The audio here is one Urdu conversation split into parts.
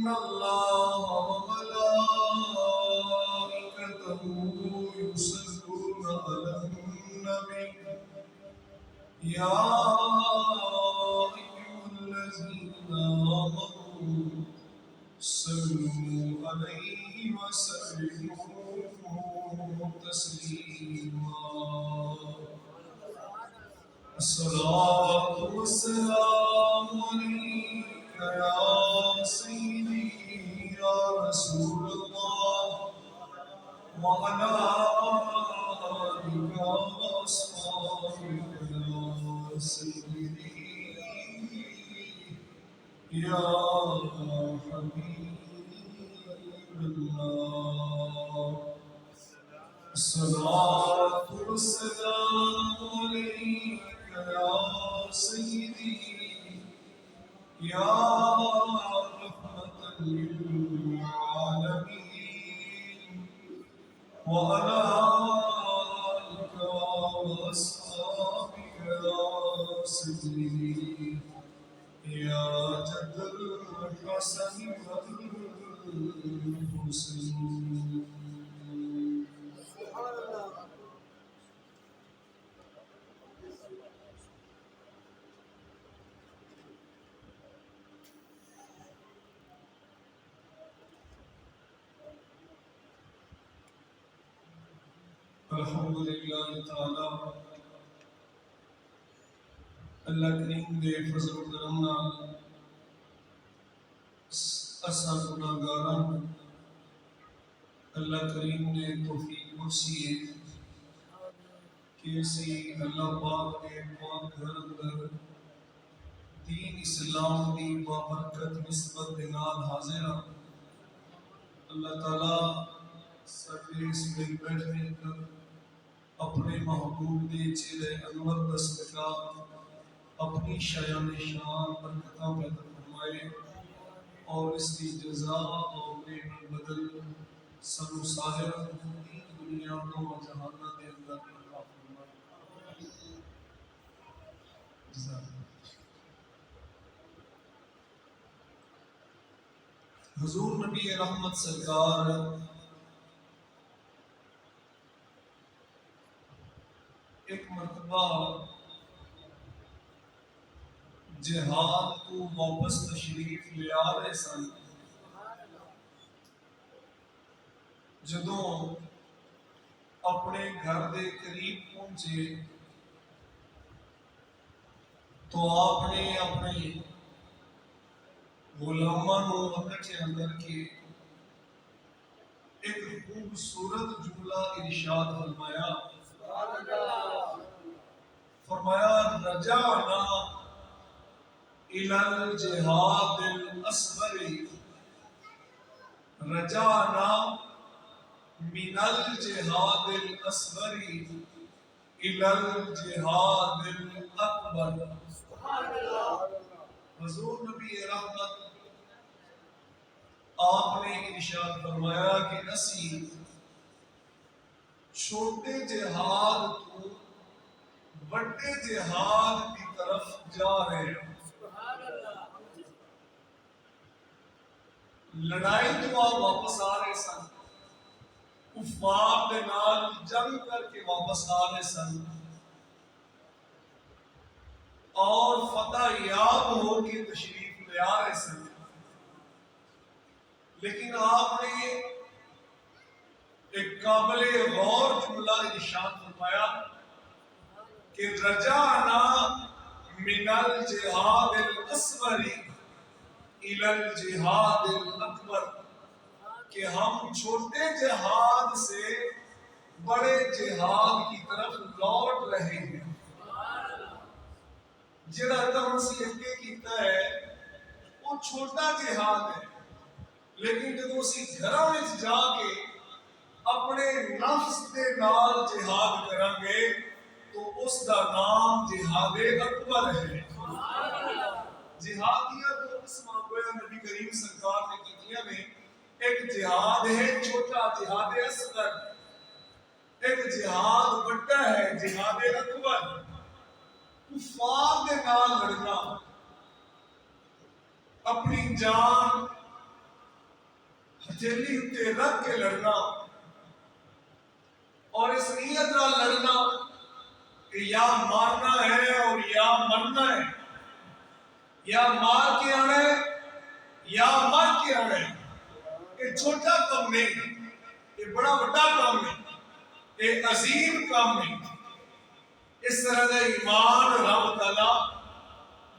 الله وملائكته يصلون على النبي يا أيها الذين آمنوا صلوا عليه وسلموا تسليما الصلاة والسلام عليك يا سيدي يا رسول الله وعلى آلك وأصحابك يا سيدي يا حبيب الله الصلاة والسلام عليك يا سيدي يا رحمة للعالمين وعلى آلك وأصحابك يا سيدي يا جد الحسن والحسين الحمدللہ تعالی اللہ کریم دے فضل و کرم نال اساں گناہگاراں اللہ کریم نے توفیق بخشی ہے کہ اسی اللہ پاک کے پاک گھر اندر دین اسلام دی بابرکت نسبت دے نال حاضر ہاں۔ اللہ تعالیٰ سارے اس میں بیٹھنے کر اپنے محبوب دے چہرے انور دا صدقہ اپنی شایان شان برکتاں پیدا فرمائے اور اس کی جزا اور نعمت بدل سنو ساحر دنیا دو جہانہ دے اندر عطا فرمائے۔ حضور نبی رحمت سرکار ایک مرتبہ جہاد کو واپس تشریف لے آ رہے سن۔ جدوں اپنے گھر دے قریب پہنچے تو آپ نے اپنے غلاماں نو اکٹھے اندر کے ایک خوبصورت جملہ ارشاد فرمایا رجعنا إلى الجهاد الأصغر رجعنا من الجهاد الأصغر إلى الجهاد الأكبر۔ حضور نبی رحمت آپ نے ارشاد فرمایا کہ اسی چھوٹے جہاد تو بڑے جہاد کی طرف جا رہے ہیں۔ لڑائی تو آپ واپس آ رہے سن، کفار دے نال جنگ کر کے واپس آ رہے سن اور فتح یاب ہو کے تشریف لے آ رہے سن، لیکن آپ نے ایک قابل غور جملہ ارشاد فرمایا کہ رجعنا من الجہاد الاصغر الى الجہاد الاکبر، کہ ہم چھوٹے جہاد سے بڑے جہاد کی طرف لوٹ رہے ہیں۔ جڑا کم اسی اگے کیتا ہے وہ چھوٹا جہاد ہے، لیکن جب اسی گھراں وچ جا کے اپنے نفس دے نال جہاد کریں گے تو اس دا نام جہاد اکبر ہے۔ جہادیاں دو قسماں گویا نبی کریم سرکار نے کیتیاں نے، ایک جہاد ہے چھوٹا جہاد اصغر، ایک جہاد بڑا ہے جہاد اکبر۔ کفار دے نال لڑنا، اپنی جان دلی تے رکھ کے لڑنا اور اس نیت نال لڑنا کہ یا مارنا ہے اور یا مرنا ہے، یا مار کے آنا ہے یا مر کے آنا ہے. یہ چھوٹا کام نہیں، یہ بڑا بڑا کام نہیں، یہ عظیم کام نہیں. اس طرح کا ایمان رب تعالیٰ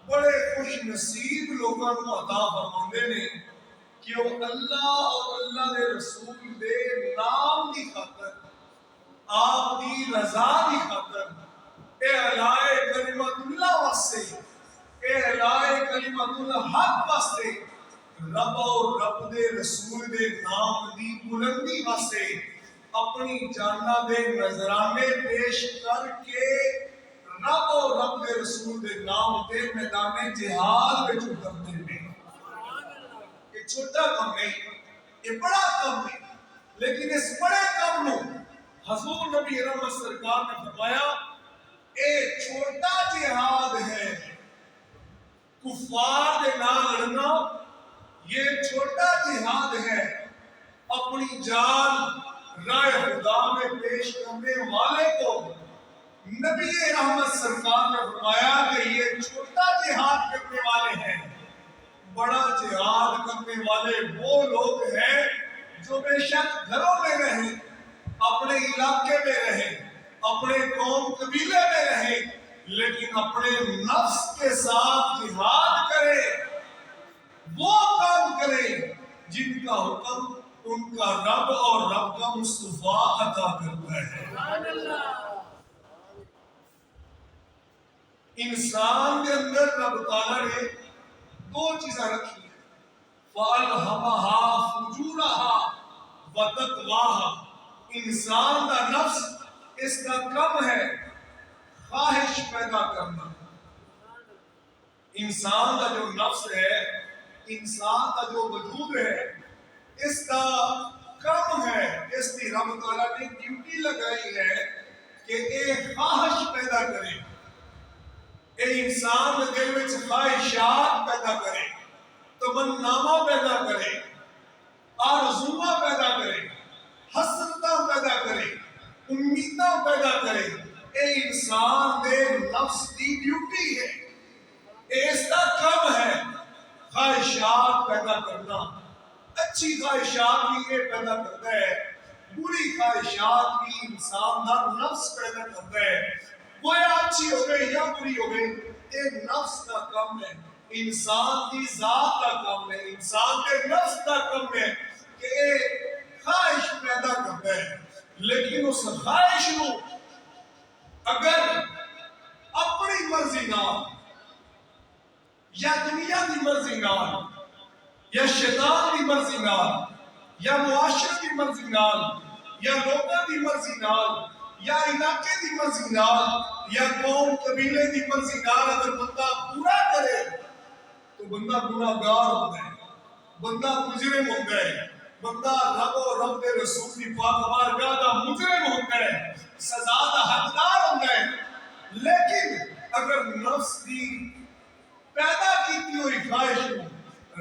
بڑے خوش نصیب لوگوں کو عطا فرماندے نے کہ وہ اللہ اور اللہ دے رسول دے نام دی خاطر، آپ دی رضا دی خاطر، اعلائے کلمت اللہ واسطے، اعلائے کلمت الحق واسطے، رب اور رب دے رسول دے نام دی بلندی واسطے اپنی جانہ دے نذرانے پیش کر کے رب اور رب دے رسول دے نام دے میدان جہاد میں اترتے ہیں. یہ چھوٹا کام نہیں، یہ بڑا کام نہیں، لیکن اس بڑے کام نو حضور نبی رحمت سرکار نے فرمایا اے چھوٹا جہاد ہے. کفار دے نال لڑنا یہ چھوٹا جہاد ہے. اپنی جان راہ خدا میں پیش کرنے والے کو نبی رحمت سرکار نے فرمایا کہ یہ چھوٹا جہاد کرنے والے ہیں. بڑا جہاد کرنے والے وہ لوگ ہیں جو بے شک گھروں میں رہیں، اپنے علاقے میں رہیں، اپنے قوم قبیلے میں رہیں، لیکن اپنے نفس کے ساتھ جہاد کرے، وہ کام کرے جن کا حکم ان کا رب اور رب کا مصطفیٰ عطا کرتا ہے. انسان کے اندر رب تعالیٰ نے دو چیزیں رکھی ہیں، فَأَلْهَمَهَا فُجُورَهَا وَتَقْوَاهَا. انسان کا نفس اس کا کم ہے خواہش پیدا کرنا. انسان کا جو نفس ہے، انسان کا جو وجود ہے، اس کا کم ہے. اس کی رب تعالیٰ نے ڈیوٹی لگائی ہے کہ ایک خواہش پیدا کرے، اے انسان کے دل میں خواہشات پیدا کرے، تمناواں پیدا کرے، آرزوواں پیدا کرے، حسرتاں پیدا کرے، امیداں پیدا کرے. اے انسان دے نفس کی ڈیوٹی ہے، اس کا کم ہے خواہشات پیدا کرنا. اچھی خواہشات بھی یہ پیدا کرتا ہے، بری خواہشات بھی انسان کا نفس پیدا کرتا ہے. وہ یا اچھی ہو گئے یا بری ہو گئے، یہ نفس کا کام ہے، انسان کی ذات کا کام ہے، انسان کے نفس کا کام ہے کہ یہ خواہش پیدا کرتا ہے. لیکن اس خواہش کو اگر اپنی مرضی نال یا دنیا کی مرضی نال یا شیطان کی مرضی نال یا معاشرے کی مرضی نال یا لوگوں کی مرضی نال یا علاقے کی مرضی نال یا قوم قبیلے کی مرضی نال اگر بندہ پورا کرے تو بندہ گناہگار ہوتا ہے، بندہ مجرم ہوتا ہے، بندہ رب اور رب کے رسول کی پاک بارگاہ کا مجرم ہوتا ہے، سزا کا حقدار ہوتا ہے. لیکن اگر نفس کی پیدا کی ہوئی خواہش کو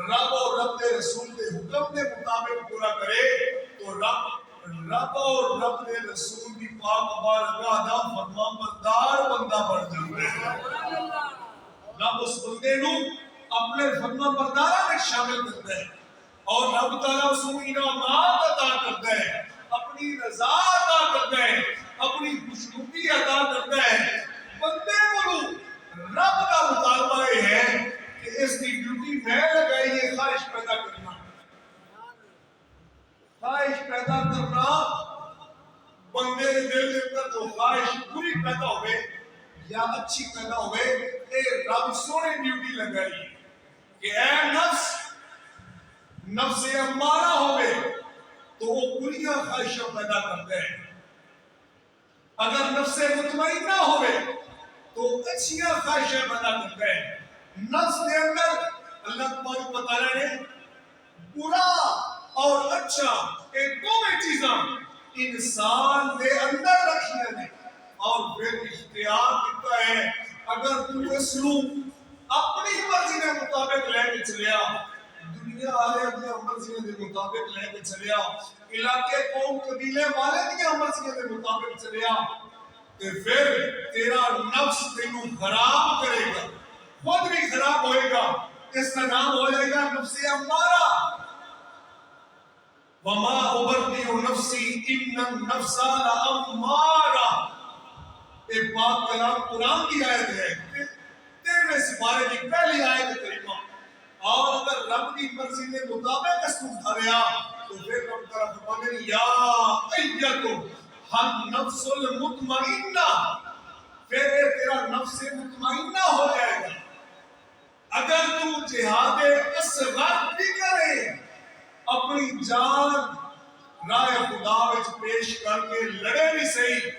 رب اور رب کے رسول کے حکم کے مطابق پورا کرے تو رب اور رب کے رسول کی پاک بارگاہ کا فرما بردار بندہ بن جاتا ہے. رب اس بندے کو اپنے فرما برداروں میں شامل کرتا ہے اور رب تعالیٰ اس کو انعامات عطا کرتا ہے، اپنی رضا عطا کرتا ہے، اپنی خوشنودی عطا کرتا ہے. بندے کو رب کا مطالبہ یہ ہے کہ اس کی ڈیوٹی میں لگائی ہے خواہش پیدا کرنا. خواہش پیدا کرنا بندے کے دل کے اندر جو خواہش بری پیدا ہوئے یا اچھی پیدا ہوئے، یہ رب سونے ڈیوٹی لگائی ہے کہ اے نفس امارہ ہوئے تو وہ بریاں خواہشیں پیدا کرتے ہیں. اگر نفس مطمئنہ ہوئے تو اچھیاں خواہشیں پیدا کرتے ہیں. نفس کے اندر اللہ تبارک و تعالیٰ نے برا اور اچھا یہ دونوں چیزاں انسان کے اندر رکھی ہیں اور پھر اختیار دیتا ہے. اگر تو اس کو اپنی مرضی کے مطابق لے کے چلیا، دنیا والے اپنی مرضی مرضیاں دے مطابق لے کے چلیا، علاقے قوم قبیلے والے دیاں مرضیاں دے مطابق چلیا، تے پھر تیرا نفس تینوں خراب کرے گا، خود بھی خراب ہوئے گا، اس کا نام ہو جائے گا نفس امارہ۔ وما ابرئ نفسی ان النفس لامارہ، یہ پاک کلام قرآن کی آیت ہے، 13ویں سپارے کی پہلی آیت کریمہ۔ اور اگر رب کی مرضی کے مطابق اس کو دھریا تو پھر رب طرف فرماتے ہیں یا ایتو النفس المطمئنہ، پھر تیرا نفس مطمئنہ ہو جائے گا۔ اگر تو جہاد اصغر بھی کرے، اپنی جان راہ خدا وچ پیش کر کے لڑے بھی صحیح،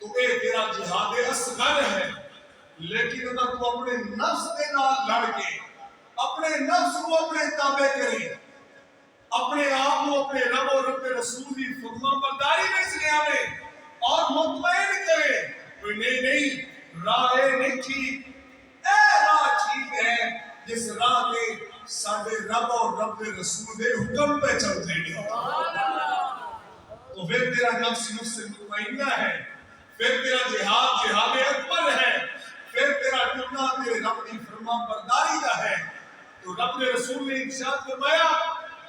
تو اے تیرا جہاد اصغر ہے۔ لیکن اگر تو اپنے نفس کے نال لڑ کے اپنے نفس کو اپنے تابع کرے، اپنے آپ کو اپنے رب اور رب رسول کی فرما برداری میں سے لے آوے اور مطمئن کرے، تو نہیں راہ نہیں ٹھیک، اے راہ ٹھیک ہے جس راہ کے ساڈے رب اور رب رسول دے حکم پہ چلتے ہیں، تو پھر تیرا نفس مطمئنہ ہے، پھر تیرا جہاد اکبر ہے، پھر تیرا ٹرنا تیرے رب کی فرما برداری کا ہے۔ تو رب نے رسول نے ارشاد فرمایا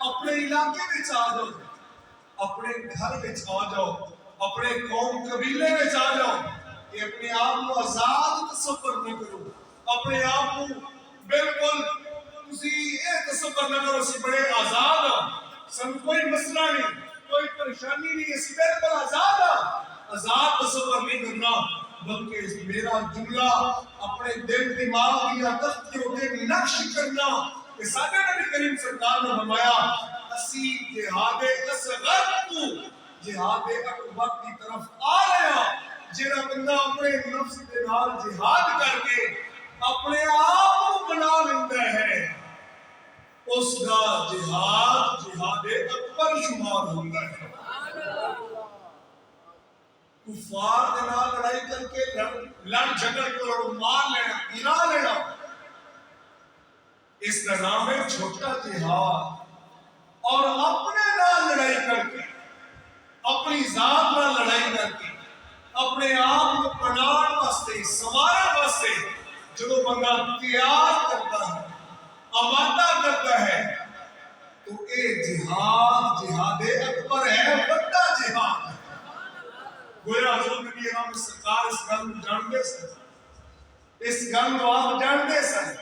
اپنے علاقے میں آ جاؤ، اپنے گھر میں آ جاؤ، اپنے قوم قبیلے میں آ جاؤ، کہ اپنے آپ کو آزاد تصور نہ کرو، اپنے آپ کو بالکل تسی یہ تصور نہ کرو اسی بڑے آزاد ہاں، سن کوئی مسئلہ نہیں، کوئی پریشانی نہیں، اسی بالکل آزاد ہاں، آزاد تصور نہیں کرنا، بلکہ میرا جملہ اپنے دل دماغ یا تخت کے اوپر نقش کرنا کہ سادہ نبی کریم سرکار نے فرمایا اسی جہاد اصغر کو جہاد اکبر کی طرف آ رہا، جنہاں بندہ اپنے نفس کے نال جہاد کر کے اپنے آپ کو بنا لیتا ہے، اس کا جہاد اکبر شمار ہوتا ہے۔ کفار کے نال لڑائی کر کے لڑ جھگڑ کے اور مار لینا، گرا لینا، اس کا نام ہے چھوٹا جہاد۔ اور اپنے نال لڑائی کر کے، اپنی ذات نال لڑائی کر کے، اپنے آپ کو بنانے واسطے، سنوارنے واسطے جو بندہ تیار کرتا ہے، آمادہ کرتا ہے، تو اے جہاد اکبر ہے، بڑا جہاد ہے۔ گویا حضور نبی امام سرکار اس گل کو جانتے سن، اس گل کو آپ جانتے سن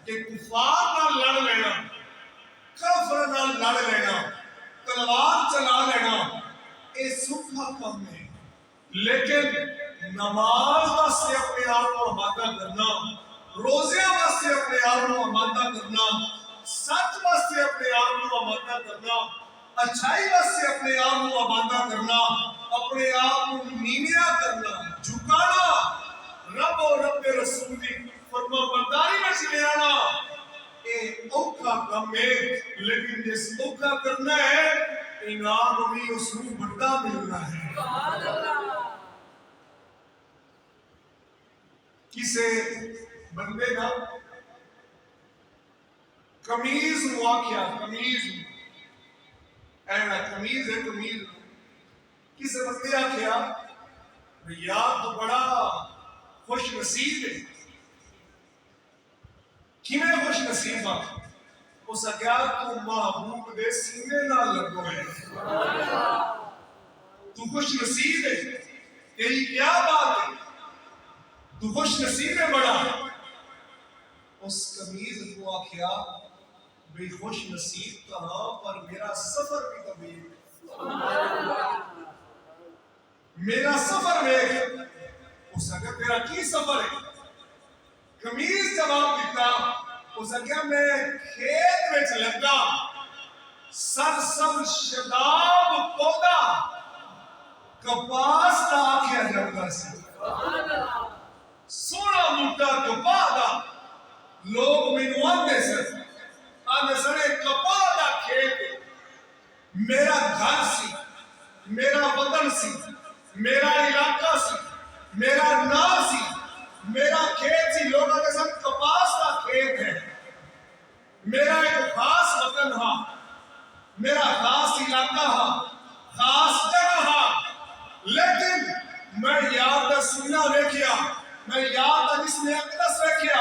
کہ کفار نال لڑ لینا، کافر نال لڑ لینا، تلوار چلا لینا، یہ سکھا کام ہے، لیکن نماز واسطے اپنے آپ کو آمادہ کرنا، روزے واسطے اپنے آپ کو آمادہ کرنا، سچ واسطے اپنے آپ کو آمادہ کرنا، اچھائی واسطے اپنے آپ کو آمادہ کرنا، اپنے آپ کو نیویاں کرنا، جھکانا، رب اور رب رسول کی فرما برداری میں سے لے آنا، یہ اوکھا کام ہے، لیکن جس اوکھا کرنا ہے انعام بھی اس کو بڑا ملنا ہے۔ کسے بندے نا کمیز نو آکھیا، کمیز اینا کمیز ہے، کمیز کسے بندے آکھیا یار تو بڑا خوش نصیب ہے، کیویں خوش نصیب آ؟ اس آکھیا تو محبوب دے سینے نال لگو ہے، تو خوش نصیب ہے، تیری کیا بات ہے، تو خوش نصیب ہے بڑا۔ اس کمیز کو آکھیا بھی خوش نصیب کہاں پر میرا سفر بھی طویل، میرا سفر دیکھ۔ اس نے کہا تیرا کی سفر ہے؟ کمیز جواب دیتا، اس نے کہا میں کھیت میں لگا، سرسبز شداب پودا کپاس کا آکھیا جاتا سی، سونا موٹا کپاس دا لوگ مینوں آندے سن، آندے سن کپاس دا کھیت میرا گھر سی، میرا وطن سی، میرا علاقہ سی، میرا نام سی، میرا کھیت سی، لوگ آندے سن کپاس دا کھیت ہے، میرا ایک خاص وطن ہاں، میرا خاص علاقہ ہا، خاص جگہ ہا، لیکن میں یاد دا سینہ رکھیا، میں یاد دا جس نے اقدس رکھیا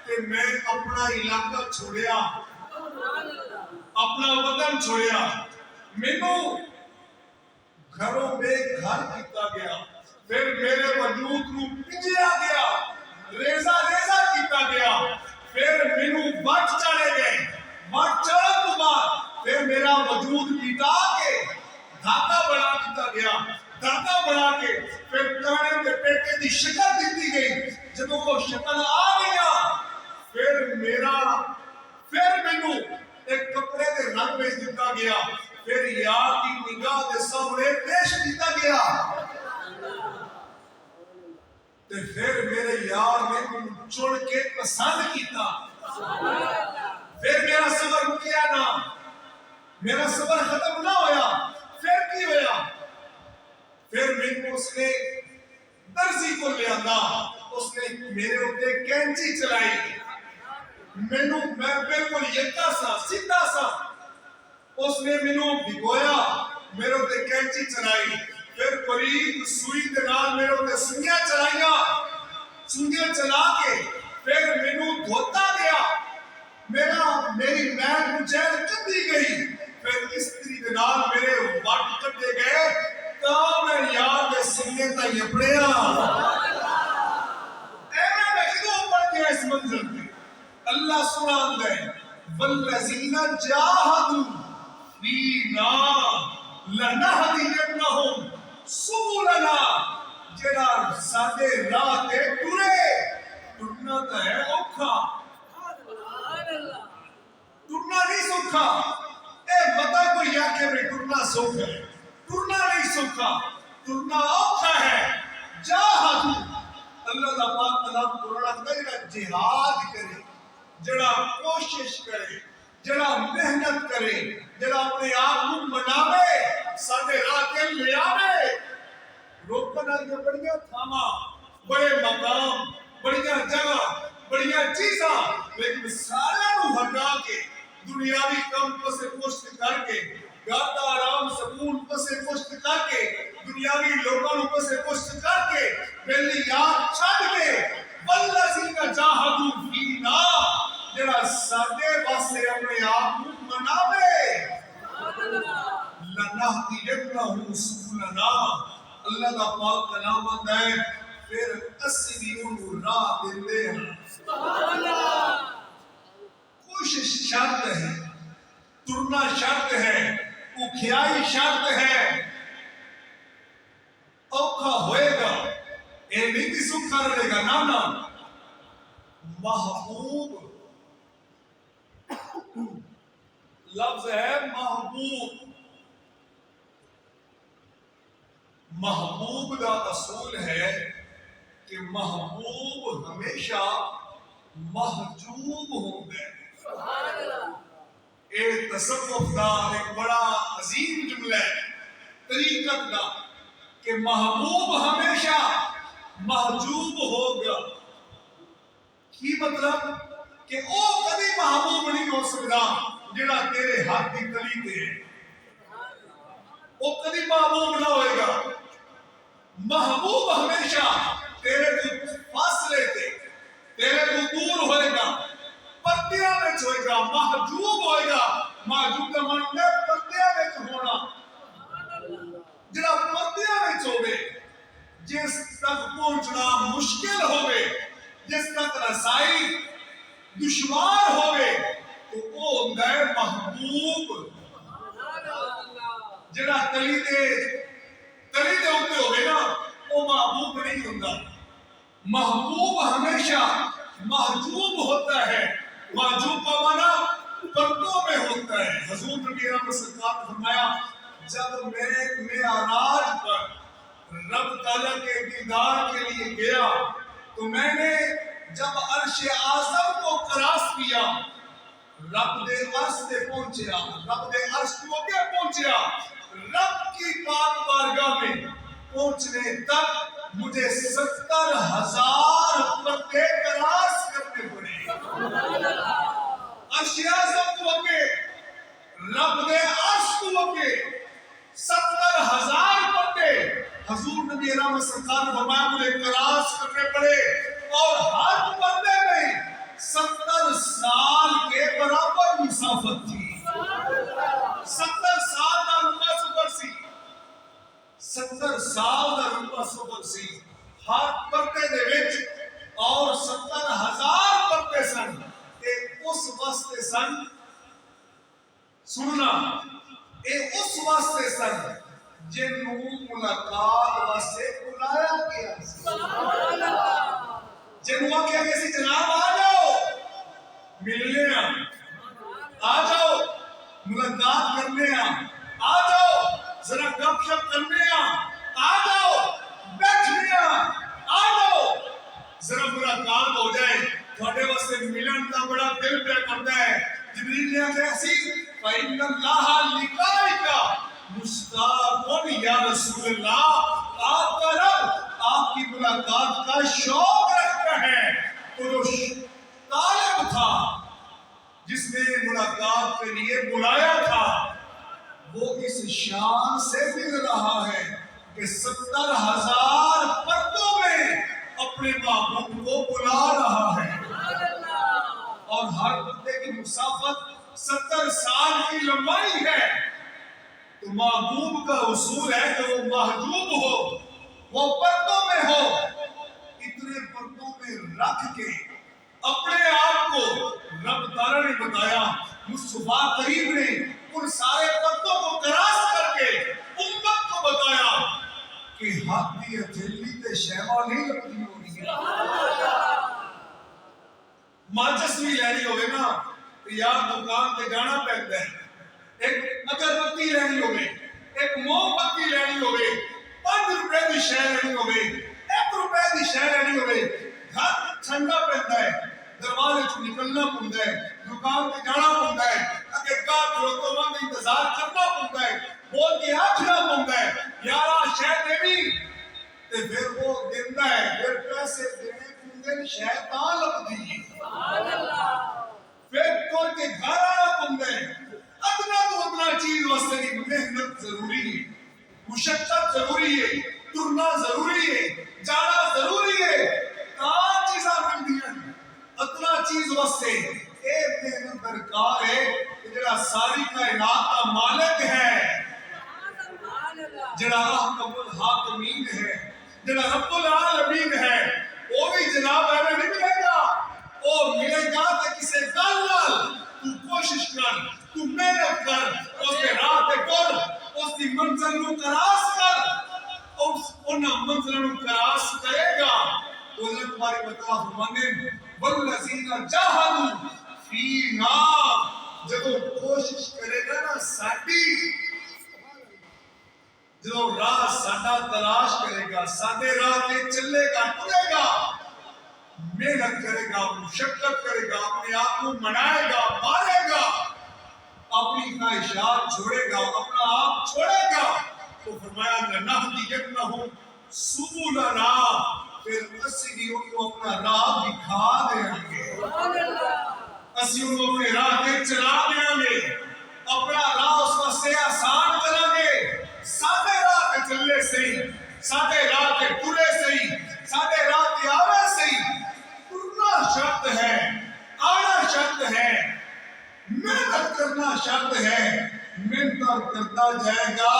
کہ میں اپنا علاقہ چھوڑیا، اپنا وطن چھوڑیا، مینوں گھروں میں گھر کیتا گیا، پھر میرے وجود کو پجیا گیا، ریزہ ریزہ کیتا گیا، پھر مینوں وٹ چڑھے گئے، وٹ چڑھن تو بعد پھر میرا وجود پیٹا کے دھاگا بنا کیتا گیا، دھاگا بنا کے پھر کانے کے پیٹے دی شکل دیتی گئی، جب وہ شکل آ گیا پھر مینوں ایک کپڑے دے رنگ میں دیتا گیا، پھر یار کی نگاہ دے سامنے پیش کیتا گیا، تے پھر میرے یار نے مینوں چن کے پسند کیتا، پھر میرا صبر مکیا نہ، میرا صبر ختم نہ ہویا، پھر کی ہویا، پھر مینوں اس نے درزی کو لے آندا، اس نے میرے اوتے کینچی چلائی، مینوں میں بالکل یکا سا سیدھا سا، اس نے مینوں بھگویا، میرے اوتے کینچی چلائی، پھر قریب سوئی دے نال میرے اوتے سوئیاں چلائیاں، سوئیاں چلا کے پھر مینوں دھوتا گیا، میری میل مجھل کٹی گئی، پھر استری دے نال میرے وٹ کٹے گئے، تا میں یاد سینے تا یپڑیا، میں کدوں پڑھ گیا اس منظر پہ، اللہ سنان دے والذین جاہدوا فینا لنہدینہم سبلنا، جڑا ساڈے راہ تے ٹرے، ٹرنا تو ہے اوکھا، ٹرنا نہیں سوکھا، اے متا کوئی آکھے میں ٹرنا سوکھا ہے، ٹرنا نہیں سوکھا، ٹرنا اوکھا ہے، جاہدوا، اللہ دا پاک کلام قرآن دا جڑا جہاد کرے، جڑا کوشش کرے، جڑا محنت کرے، جڑا اپنے آپ کو مناوے، ساڈے راہ تے لے آوے، روکن والیاں بڑیاں تھاواں، بڑے مقام، بڑیاں جگہ، بڑیاں چیزاں، لیکن سارے نو ہٹا کے دنیاوی کم پسے پشت کر کے، گاتا آرام سکون پسے پشت کر کے، دنیاوی لوگوں پسے پشت کر کے، پہلی یاد چھڑ کے والذین جاہدوا فینا، جڑا ساڈے واسطے اپنے آپ کو مناوے، لنہدینہم سبلنا، اللہ دا پاک کلام آتا ہے پھر اسی بھی انہوں راہ دیندے ہیں، کوشش شرط ہے، ترنا شرط ہے، اکھیائی شرط ہے، اوکھا ہوئے گا، اے نہیں بھی سکھا رہے گا، نانا محبوب لفظ ہے محبوب، محبوب کا اصول ہے کہ محبوب ہمیشہ محجوب ہوتا ہے، ایک تصوف دا ایک بڑا عظیم جملہ ہے طریقت دا کہ محبوب ہمیشہ محجوب ہوگا، کی مطلب کہ او کبھی محبوب نہیں ہو سکتا جڑا تیرے حق کی کلی تے ہے، وہ کبھی محبوب نہ ہوئے گا، محبوب ہمیشہ تیرے کو فاصلے تے تیرے کو دور ہوئے گا، پردیاں میں ہوئے گا، محجوب ہوئے گا، محجوب کا معنی ہے پردیاں میں ہونا، جڑا پردیاں میں ہوئے، جس تک پہنچنا مشکل ہوئے، جس تک رسائی دشوار ہوئے، تو وہ ہوتا ہے محبوب، جڑا تلی دے ہوتے ہوئے نا، وہ محبوب نہیں ہوتا، محبوب ہمیشہ محجوب ہوتا ہے، محجوب کا معنی پردوں میں ہوتا ہے، حضور نبی اکرم سرکار نے فرمایا جب میں معراج پر رب تعالیٰ کے دیدار کے لیے گیا تو میں نے جب عرش اعظم کو کراس کیا، رب دے عرش تے پہنچیا، رب دے عرش کو کیا پہنچیا، رب کی پاک بارگاہ میں پہنچنے تک مجھے 70,000 پردے کراس کرنے پڑے، عرش اعظم کو کے رب دے نبی رحمت سرکار نے فرمایا مجھے کراس کرنے پڑے اور ہر بندے میں 70 سال کے برابر مسافت تھی. 70 سال دا لمبا سفر سی. 70 سال دا لمبا سفر سی. ہر پردے دے وچ اور 70,000 پردے سن. تے اس واسطے سن سننا اے اس واسطے سن جنوں ملاقات واسطے بلایا گیا. سبحان اللہ. جنوں آکھیا گیا سی جناب آ جاؤ ملنے آ جاؤ ملاقات کرنے آ جاؤ ذرا گپ شپ کرنے آ جاؤ بیٹھنے آ جاؤ ذرا ملاقات ہو جائے. تھوڑے واسطے ملن کا بڑا دل پہ کرتا ہے. جبریل نے آخیا سی فَإِنَّ اللَّهَ لِقَائِكَ مُشْتَاقٌ یا رسول اللہ. آپ کا رب آپ کی ملاقات کا شوق رکھتا ہے. تو جو طالب تھا جس نے ملاقات کے لیے بلایا تھا وہ اس شان سے مل رہا ہے کہ 70,000 پردوں میں اپنے محبوب کو بلا رہا ہے. اور ہر بندے کی مسافت 70 سال کی لمبائی ہے. تو محبوب کا اصول ہے کہ وہ محجوب ہو, وہ پردوں میں ہو. اتنے پردوں میں رکھ کے اپنے آپ کو رب تعالیٰ نے بتایا, مصطفیٰ کریم نے ان سارے پردوں کو کراس کر کے امت کو بتایا کہ ہاتھ دی ہتھیلی تے شیوا نہیں لگتی ہونی ہے. ماچس بھی لینی ہوئے نا یا دکان تے جانا پہنتا ہے. ایک اگر بتی لینی ہوئے, ایک موم بتی لینی ہوئے, 5 روپے دی شے لینی ہوئے, 1 روپے دی شے لینی ہوئے, گھر ٹھنڈا پہنتا ہے, دروازے چ نکلنا پڑتا ہے, دکان تے جانا پڑتا ہے, اگر گاہ کھلوتے وقت انتظار کرنا پڑتا ہے, بول کے آکھنا پڑتا ہے یارا شے دیوی تے پھر وہ دیتا ہے. پھر پیسے دینے پڑتے شیطان لگتی ہے. پھر توڑ کے گھر آنا پڑتا ہے. ادنا تو ادنا چیز واسطے کی محنت ضروری ہے, مشقت ضروری ہے, ٹرنا ضروری ہے, جانا ضروری ہے. کہاں چیزاں ملتی ہیں ادنا چیز واسطے. ایک محنت درکار ہے جڑا ساری کائنات کا مالک ہے, جڑا احکم الحاکمین ہے, جڑا رب العالمین ہے. وہ بھی جناب ایویں نہیں ملے گا. وہ ملے گا کہ کسے گل نال تو کوشش کر, تو محنت کر, اس کے راہ تے ٹر, اس کی منزل نو کراس کر, ان منزل نو کراس کرے گا. تو اللہ تمہاری بتا فرمانے والذین جاہدوا فینا, جب کوشش کرے گا نا ساڈی, جو راہ ساڈا تلاش کرے گا, ساڈے راہ تے چلے گا, ٹرے گا, محنت کرے گا, مشقت کرے گا, اپنے آپ کو منائے گا, مارے گا, اپنی خواہشات چھوڑے گا, اپنا آپ چھوڑے گا, تو فرمایا لنہدینہم سبلنا, پھر اسی بھی ان کو اپنا راہ دکھا دیں گے. اسی ان کو اپنے راہ تے چلا دیں گے, اپنا راہ اس واسطے آسان کریں گے. سادے راہ تے چلے سہی, سادے راہ تے ٹرے سہی, سادے راہ تے آوے سہی. ٹرنا شرط ہے, آنا شرط ہے, محنت کرنا شرط ہے. محنت کرتا جائے گا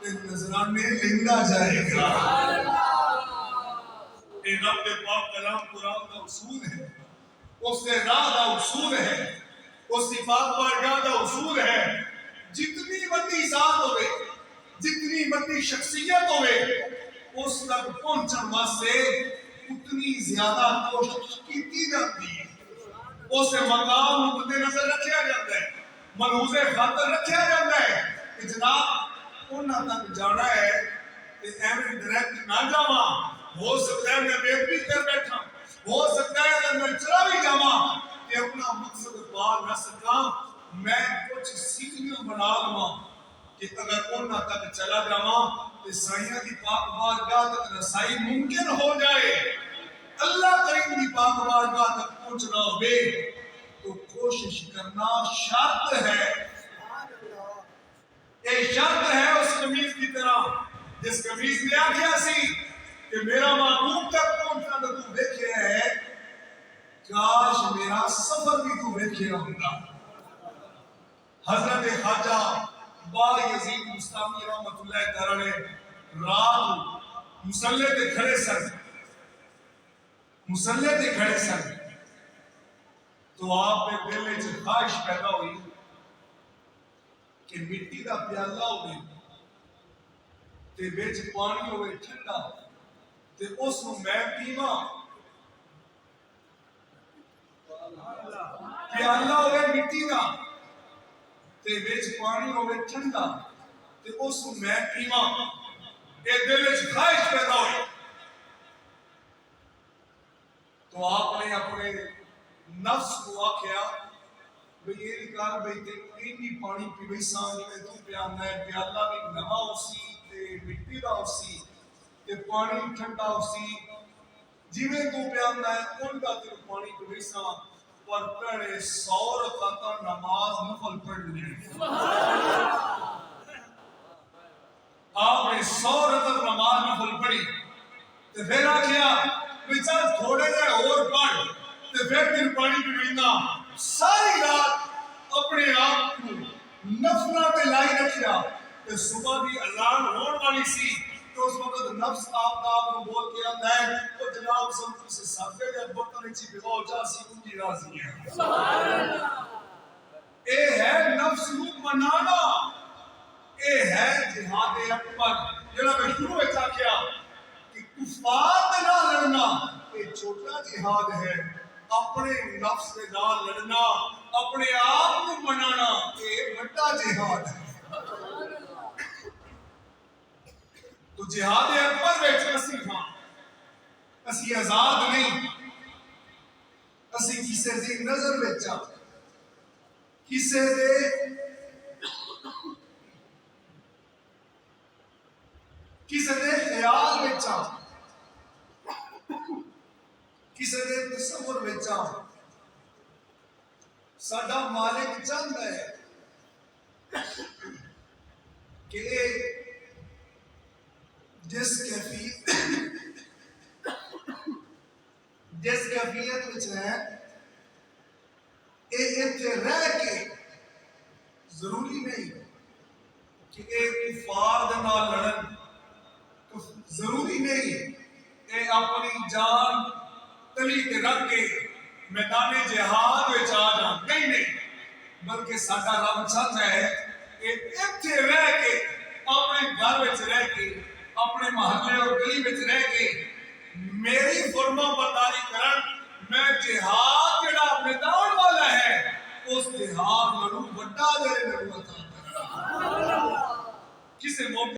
تے نذرانے لینا جائے گا. اے رب پاک کلام قرآن کا اصول ہے, اس کے راہ کا اصول ہے, اس کی پاک بارگاہ کا اصول ہے. جتنی بڑی ذات ہوئے, جتنی بڑی شخصیت ہوئے, اس تک پہنچن واسطے اتنی زیادہ کوشش کی جاتی ہے. اسے مقام مد نظر رکھا جاتا ہے, ملحوظ خاطر رکھا جاتا ہے کہ جناب انہاں تک جانا ہے کہ ایویں ڈائریکٹ نہ جاواں. ہو سکتا ہے میں بیت بھی کر بیٹھا, ہو سکتا ہے اگر میں چلا بھی جاواں کہ اپنا مقصد پا نہ سکاں. میں کچھ سیکھیاں بنا لواں کہ اگر انہاں تک چلا جاواں تو سائیاں کی پاک بارگاہ تک رسائی ممکن ہو جائے. اللہ کریم کی پاک بارگاہ تک پہنچنا ہوئے تو کوشش کرنا شرط ہے. یہ شرط ہے اس قمیض کی طرح جس قمیص نے آخیا سی کہ میرا محبوب تک پہنچنا تو تو دیکھے ہے، کاش میرا سفر بھی تو دیکھے ہوتا۔ حضرت خواجہ با یزید مستعمی رحمت اللہ تعالی رات مصلے تے کھڑے سن، مصلے تے کھڑے سن، تو آپ کے دل میں خواہش پیدا ہوئی کہ مٹی دا پیالہ ہوئے تے وچ پانی ہوئے ٹھنڈا تے اس نوں میں پیواں، پیالہ ہوئے مٹی دا تے وچ پانی ہوئے ٹھنڈا تے اس نوں میں پیواں، اے دل وچ خواہش پیدا ہوئی۔ تو آپ نے اپنے نفس کو آکھیا بھئی یہ نکال بھئی تے اینی پانی پیوئی سان جویں تو پیانا ہے، پیالہ بھی نواں اسی تے مٹی دا اسی تے پانی ٹھنڈا اسی، جویں تو پیانا ہے ان کا تے پانی پیوئی سان، پر پہلے 100 رکعت نماز نفل پڑھنی۔ آپ نے 100 رکعت نماز نفل پڑھی تے پھر آکھیا بھئی چل تھوڑے جے اور پڑھ تے پھر دن پانی پیویندا، ساری رات اپنے آپ کو نفلہ تے لائی رکھیا تے صبح دی اذان ہون والی سی تو اس وقت نفس آپ کو بول کے آتا ہے تو جناب سب سے ساتھے دے برتن اچھی بغاؤ جا سی ان کی راضی ہے۔ سبحان اللہ! اے ہے نفس کو منانا، اے ہے جہاد اکبر، جنہاں میں شروع میں کیا کہ کفار دے نال لڑنا یہ چھوٹا جہاد ہے، اپنے نفس دے نال لڑنا، اپنے آپ کو منانا یہ بڑا جہاد ہے۔ تو جہاد اکبر وچ اسی ہاں، اسی آزاد نہیں، اسی کسے دی نظر وچ کسے دے خیال وچ کسے دے تصور وچ ساڈا مالک چاہتا ہے کہ جس کیفیت وچ ہے اے اتنے رہ کے ضروری نہیں کہ اے کفار دے نال لڑن، ضروری نہیں اے اپنی جان تلی تے رکھ کے میدان جہاد وچ آ جان، نہیں، بلکہ ساڈا رب چاہتا ہے کہ اتنے رہ کے اپنے گھر وچ رہ کے اپنے محلے اور گلی وچ رہ کے میری فرما برداری کرن، میں جہاد جڑا میدان والا ہے اس جہاد نالوں وڈا میرے نال عطا کرے۔ کسے موقع